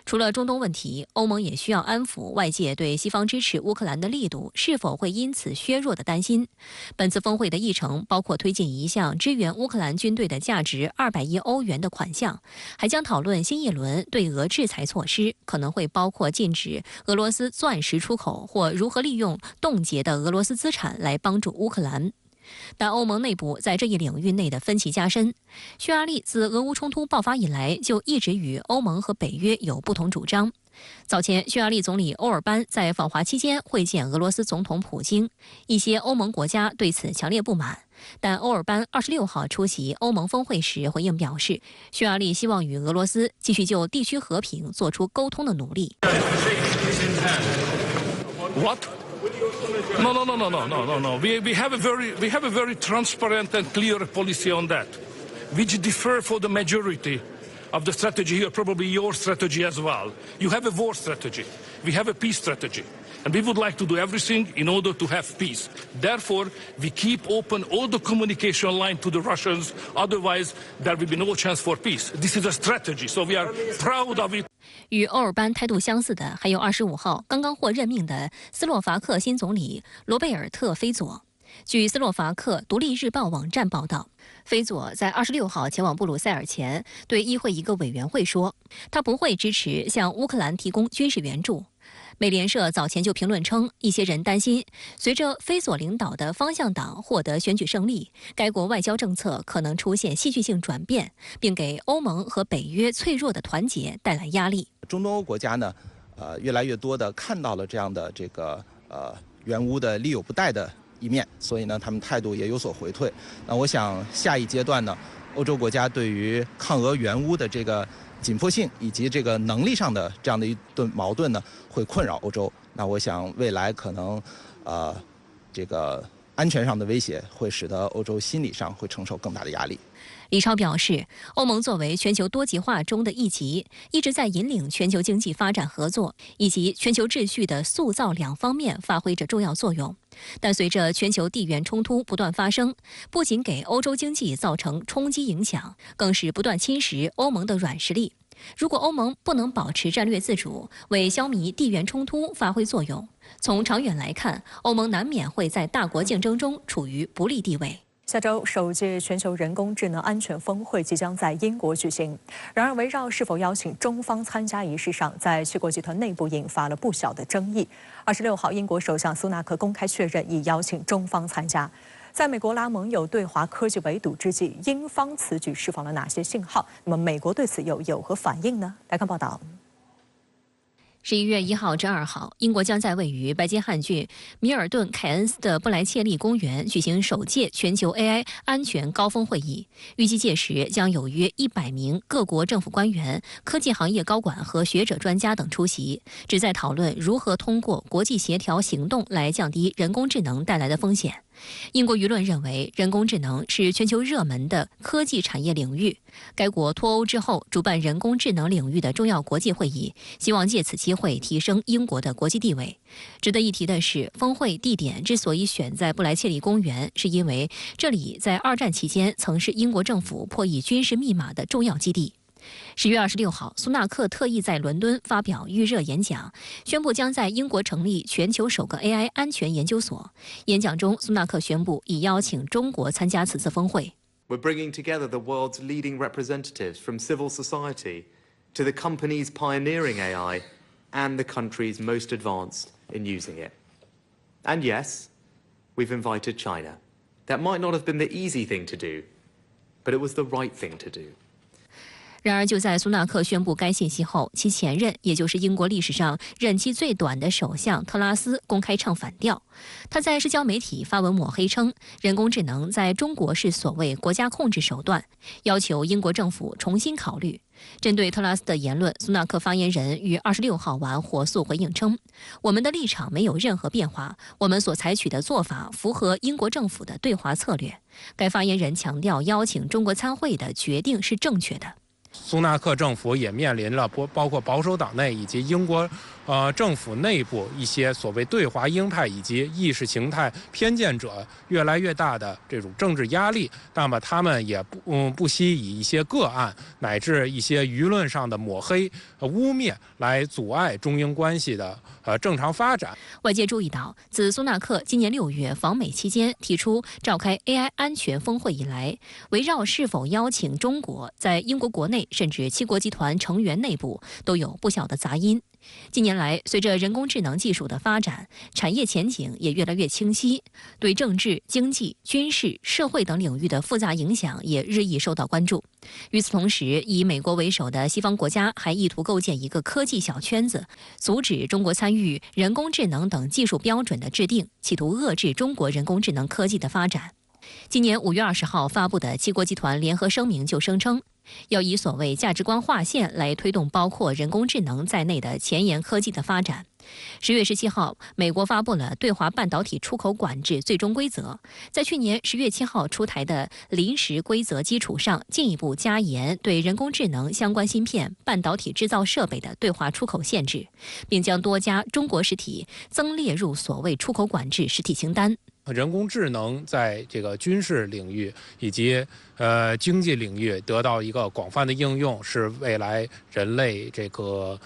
除了中东问题，欧盟也需要安抚外界对西方支持乌克兰的力度是否会因此削弱的担心。本次峰会的议程包括推进一项支援乌克兰军队的价值200亿欧元的款项，还将讨论新一轮对俄制裁措施，可能会包括禁止俄罗斯钻石出口或如何利用冻结的俄罗斯资产来帮助乌克兰。但欧盟内部在这一领域内的分歧加深。匈牙利自俄乌冲突爆发以来，就一直与欧盟和北约有不同主张。早前，匈牙利总理欧尔班在访华期间会见俄罗斯总统普京，一些欧盟国家对此强烈不满。但欧尔班26号出席欧盟峰会时回应表示，匈牙利希望与俄罗斯继续就地区和平做出沟通的努力。What? No. We have a very transparent and clear policy on that, which differ for the majority of the strategy here, probably your strategy as well. You have a war strategy. We have a peace strategy. And we would like to do everything in order to have peace. Therefore, we keep open all the communication line to the Russians. Otherwise, there will be no chance for peace. This is a strategy, so we are proud of it. 与欧尔班态度相似的还有25号刚刚获任命的斯洛伐克新总理罗贝尔特·菲佐。据斯洛伐克独立日报网站报道，菲佐在26号前往布鲁塞尔前对议会一个委员会说，他不会支持向乌克兰提供军事援助。美联社早前就评论称，一些人担心，随着菲佐领导的方向党获得选举胜利，该国外交政策可能出现戏剧性转变，并给欧盟和北约脆弱的团结带来压力。中东欧国家呢，越来越多的看到了这样的援乌的力有不逮的一面，所以呢，他们态度也有所回退。那我想下一阶段呢，欧洲国家对于抗俄援乌的这个紧迫性以及这个能力上的这样的一顿矛盾呢，会困扰欧洲。那我想未来可能，这个安全上的威胁会使得欧洲心理上会承受更大的压力。李超表示，欧盟作为全球多极化中的一极，一直在引领全球经济发展合作以及全球秩序的塑造两方面发挥着重要作用。但随着全球地缘冲突不断发生，不仅给欧洲经济造成冲击影响，更是不断侵蚀欧盟的软实力。如果欧盟不能保持战略自主，为消弭地缘冲突发挥作用，从长远来看，欧盟难免会在大国竞争中处于不利地位。下周首届全球人工智能安全峰会即将在英国举行，然而围绕是否邀请中方参加仪式上，在七国集团内部引发了不小的争议。26号，英国首相苏纳克公开确认已邀请中方参加。在美国拉盟友对华科技围堵之际，英方此举释放了哪些信号？那么美国对此又有何反应呢？来看报道。11月1号至2号，英国将在位于白金汉郡米尔顿凯恩斯的布莱切利公园举行首届全球 AI 安全高峰会议。预计届时将有约100名各国政府官员、科技行业高管和学者专家等出席，旨在讨论如何通过国际协调行动来降低人工智能带来的风险。英国舆论认为，人工智能是全球热门的科技产业领域。该国脱欧之后主办人工智能领域的重要国际会议，希望借此机会提升英国的国际地位。值得一提的是，峰会地点之所以选在布莱切利公园，是因为这里在2战期间曾是英国政府破译军事密码的重要基地。10月26号，苏纳克特意在伦敦发表预热演讲，宣布将在英国成立全球首个 AI 安全研究所。演讲中，苏纳克宣布已邀请中国参加此次峰会。We're bringing together the world's leading representatives from civil society to the companies pioneering AI and the countries most advanced in using it. And yes, we've invited China. That might not have been the easy thing to do, but it was the right thing to do. 然而，就在苏纳克宣布该信息后，其前任，也就是英国历史上任期最短的首相特拉斯公开唱反调。他在社交媒体发文抹黑称，人工智能在中国是所谓国家控制手段，要求英国政府重新考虑。针对特拉斯的言论，苏纳克发言人于26号晚火速回应称，我们的立场没有任何变化，我们所采取的做法符合英国政府的对华策略。该发言人强调，邀请中国参会的决定是正确的。苏纳克政府也面临了包括保守党内以及英国政府内部一些所谓对华鹰派以及意识形态偏见者越来越大的这种政治压力，那么他们也不惜以一些个案乃至一些舆论上的抹黑、污蔑来阻碍中英关系的正常发展。外界注意到，自苏纳克今年6月访美期间提出召开 AI 安全峰会以来，围绕是否邀请中国，在英国国内甚至七国集团成员内部都有不小的杂音。近年来，随着人工智能技术的发展，产业前景也越来越清晰，对政治、经济、军事、社会等领域的复杂影响也日益受到关注。与此同时，以美国为首的西方国家还意图构建一个科技小圈子，阻止中国参与人工智能等技术标准的制定，企图遏制中国人工智能科技的发展。今年5月20号发布的七国集团联合声明就声称，要以所谓价值观划线来推动包括人工智能在内的前沿科技的发展。10月17号，美国发布了对华半导体出口管制最终规则，在去年10月7号出台的临时规则基础上，进一步加严对人工智能相关芯片、半导体制造设备的对华出口限制，并将多家中国实体增列入所谓出口管制实体清单。人工智能在这个军事领域以及经济领域得到一个广泛的应用，是未来人类这个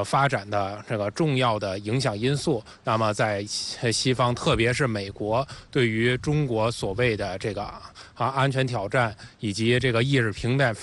发展的这个重要的影响因素。那么在西方，特别是美国，对于中国所谓的这个安全挑战以及这个意识形态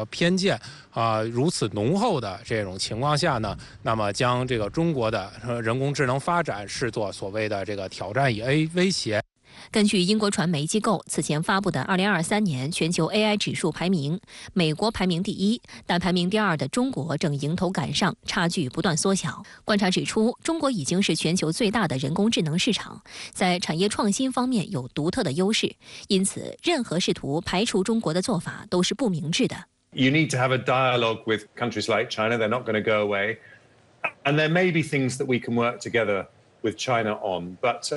偏见如此浓厚的这种情况下呢，那么将这个中国的人工智能发展视作所谓的这个挑战与威胁。根据英国传媒机构此前发布的2023年全球 AI 指数排名，美国排名第1，但排名第2的中国正迎头赶上，差距不断缩小。观察指出，中国已经是全球最大的人工智能市场，在产业创新方面有独特的优势，因此任何试图排除中国的做法都是不明智的。You need to have a dialogue with countries like China. They're not going to go away. And there may be things that we can work together with China on. But,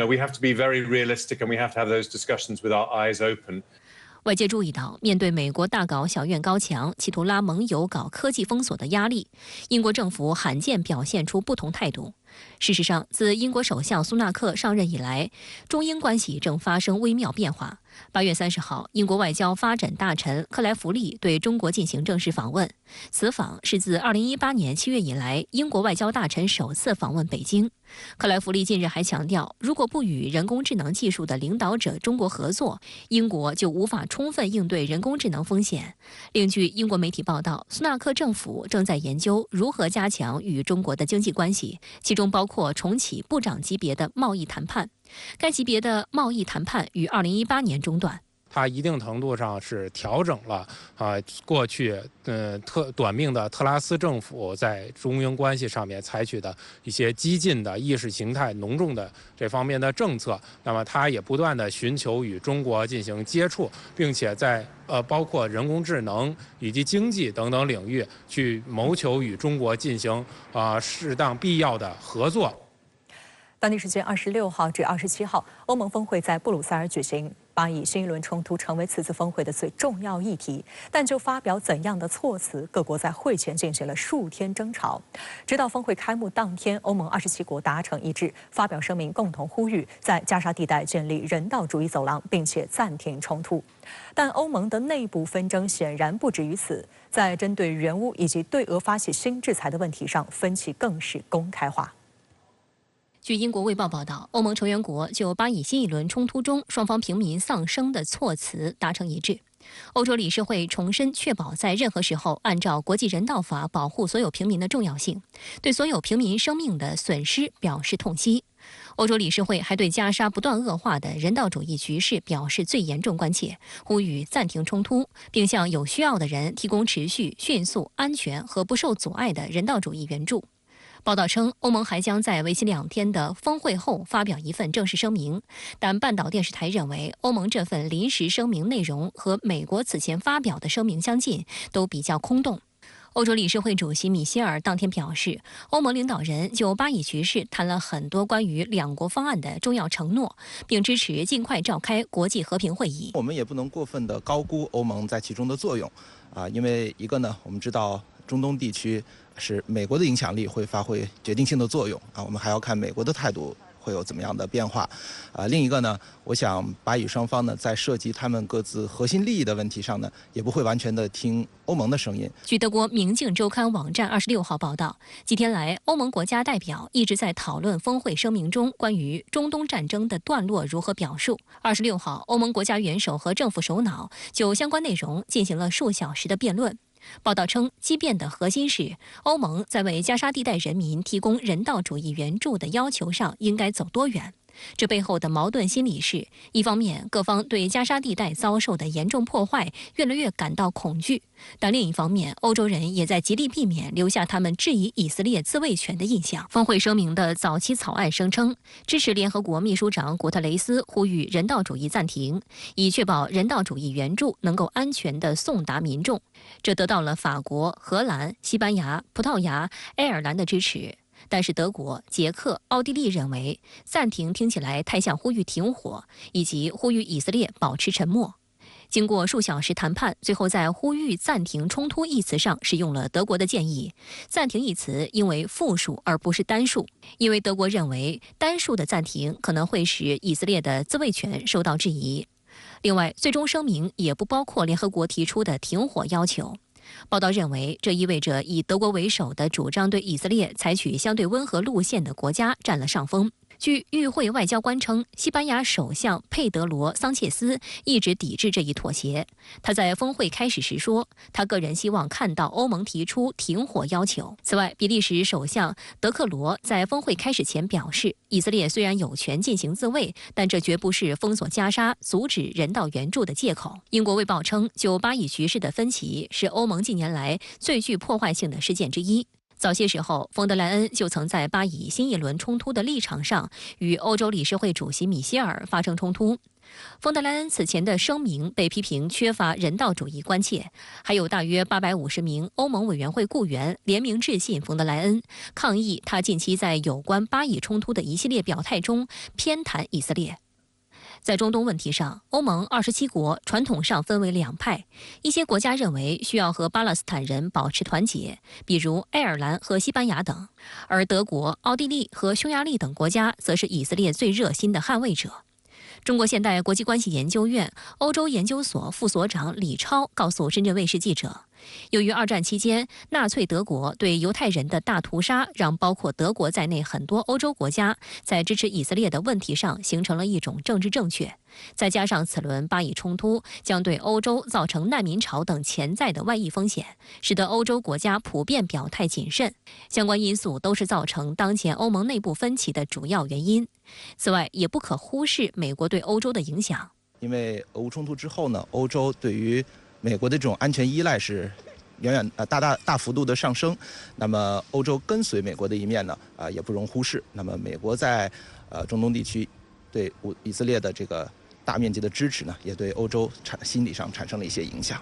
we have to be very realistic and we have to have those discussions with our eyes open. 外界注意到，面对美国大搞小院高墙，企图拉盟友搞科技封锁的压力，英国政府罕见表现出不同态度。事实上，自英国首相苏纳克上任以来，中英关系正发生微妙变化。8月30号，英国外交发展大臣克莱弗利对中国进行正式访问，此访是自2018年7月以来，英国外交大臣首次访问北京。克莱弗利近日还强调，如果不与人工智能技术的领导者中国合作，英国就无法充分应对人工智能风险。另据英国媒体报道，苏纳克政府正在研究如何加强与中国的经济关系，其中包括重启部长级别的贸易谈判。该级别的贸易谈判于2018年中断。它一定程度上是调整了过去短命的特拉斯政府在中英关系上面采取的一些激进的意识形态浓重的这方面的政策。那么它也不断的寻求与中国进行接触，并且在包括人工智能以及经济等等领域去谋求与中国进行适当必要的合作。当地时间26号至27号，欧盟峰会在布鲁塞尔举行，把以新一轮冲突成为此次峰会的最重要议题。但就发表怎样的措辞，各国在会前进行了数天争吵，直到峰会开幕当天，欧盟27国达成一致，发表声明，共同呼吁在加沙地带建立人道主义走廊，并且暂停冲突。但欧盟的内部纷争显然不止于此，在针对援乌以及对俄发起新制裁的问题上，分歧更是公开化。据英国《卫报》报道，欧盟成员国就把以新一轮冲突中双方平民丧生的措辞达成一致。欧洲理事会重申确保在任何时候按照国际人道法保护所有平民的重要性，对所有平民生命的损失表示痛惜。欧洲理事会还对加沙不断恶化的人道主义局势表示最严重关切，呼吁暂停冲突，并向有需要的人提供持续、迅速、安全和不受阻碍的人道主义援助。报道称，欧盟还将在为期2天的峰会后发表一份正式声明，但半岛电视台认为，欧盟这份临时声明内容和美国此前发表的声明相近，都比较空洞。欧洲理事会主席米歇尔当天表示，欧盟领导人就巴以局势谈了很多关于两国方案的重要承诺，并支持尽快召开国际和平会议。我们也不能过分的高估欧盟在其中的作用。因为一个呢，我们知道中东地区是美国的影响力会发挥决定性的作用我们还要看美国的态度会有怎么样的变化另一个呢，我想巴以双方呢在涉及他们各自核心利益的问题上呢，也不会完全的听欧盟的声音。据德国《明镜周刊》网站26号报道，几天来，欧盟国家代表一直在讨论峰会声明中关于中东战争的段落如何表述。26号，欧盟国家元首和政府首脑就相关内容进行了数小时的辩论。报道称，激辩的核心是欧盟在为加沙地带人民提供人道主义援助的要求上应该走多远。这背后的矛盾心理是，一方面各方对加沙地带遭受的严重破坏越来越感到恐惧，但另一方面，欧洲人也在极力避免留下他们质疑以色列自卫权的印象。峰会声明的早期草案声称，支持联合国秘书长古特雷斯呼吁人道主义暂停，以确保人道主义援助能够安全地送达民众。这得到了法国、荷兰、西班牙、葡萄牙、爱尔兰的支持。但是德国、捷克、奥地利认为暂停听起来太像呼吁停火，以及呼吁以色列保持沉默。经过数小时谈判，最后在呼吁暂停冲突一词上使用了德国的建议。暂停一词应为复数而不是单数，因为德国认为单数的暂停可能会使以色列的自卫权受到质疑。另外，最终声明也不包括联合国提出的停火要求。报道认为，这意味着以德国为首的主张对以色列采取相对温和路线的国家占了上风。据与会外交官称，西班牙首相佩德罗·桑切斯一直抵制这一妥协。他在峰会开始时说，他个人希望看到欧盟提出停火要求。此外，比利时首相德克罗在峰会开始前表示，以色列虽然有权进行自卫，但这绝不是封锁加沙、阻止人道援助的借口。英国卫报称，就巴以局势的分歧是欧盟近年来最具破坏性的事件之一。早些时候，冯德莱恩就曾在巴以新一轮冲突的立场上与欧洲理事会主席米歇尔发生冲突。冯德莱恩此前的声明被批评缺乏人道主义关切，还有大约850名欧盟委员会雇员联名致信冯德莱恩，抗议他近期在有关巴以冲突的一系列表态中偏袒以色列。在中东问题上，欧盟27国传统上分为两派，一些国家认为需要和巴勒斯坦人保持团结，比如爱尔兰和西班牙等，而德国、奥地利和匈牙利等国家则是以色列最热心的捍卫者。中国现代国际关系研究院欧洲研究所副所长李超告诉深圳卫视记者，由于二战期间纳粹德国对犹太人的大屠杀，让包括德国在内很多欧洲国家在支持以色列的问题上形成了一种政治正确。再加上此轮巴以冲突将对欧洲造成难民潮等潜在的外溢风险，使得欧洲国家普遍表态谨慎。相关因素都是造成当前欧盟内部分歧的主要原因。此外，也不可忽视美国对欧洲的影响。因为俄乌冲突之后呢，欧洲对于美国的这种安全依赖是大幅度的上升。那么欧洲跟随美国的一面呢，也不容忽视。那么美国在中东地区对以色列的这个大面积的支持呢，也对欧洲心理上产生了一些影响。